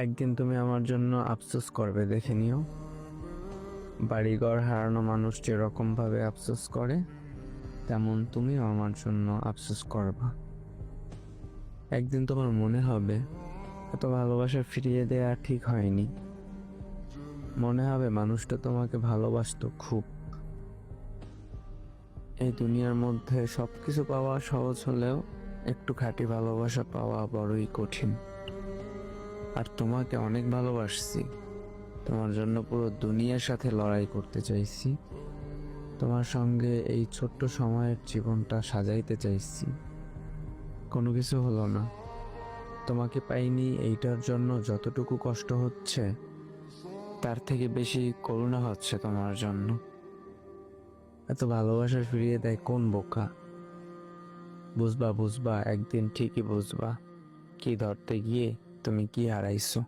একদিন তুমি আমার জন্য আফসোস করবে, দেখে নিও। বাড়িঘর হারানো মানুষ যেরকম ভাবে আফসোস করে, তেমন তুমিও আমার জন্য আফসোস করবা। একদিন তোমার মনে হবে এত ভালোবাসা ফিরিয়ে দেয়া ঠিক হয়নি। মনে হবে মানুষটা তোমাকে ভালোবাসতো খুব। এই দুনিয়ার মধ্যে সবকিছু পাওয়া সহজ হলেও একটু খাঁটি ভালোবাসা পাওয়া বড়ই কঠিন। আর তোমাকে অনেক ভালোবাসছি, তোমার জন্য পুরো দুনিয়ার সাথে লড়াই করতে চাইছি। তোমার সঙ্গে এই ছোট্ট সময়ের জীবনটা সাজাইতে চাইছি। কোনো কিছু হলো না, তোমাকে পাইনি, এইটার জন্য যতটুকু কষ্ট হচ্ছে তার থেকে বেশি করুণা হচ্ছে তোমার জন্য। এত ভালোবাসা ফিরিয়ে দেয় কোন বোকা? বুঝবা বুঝবা, একদিন ঠিকই বুঝবা কি ধরতে গিয়ে তুমি কি হারাইছো।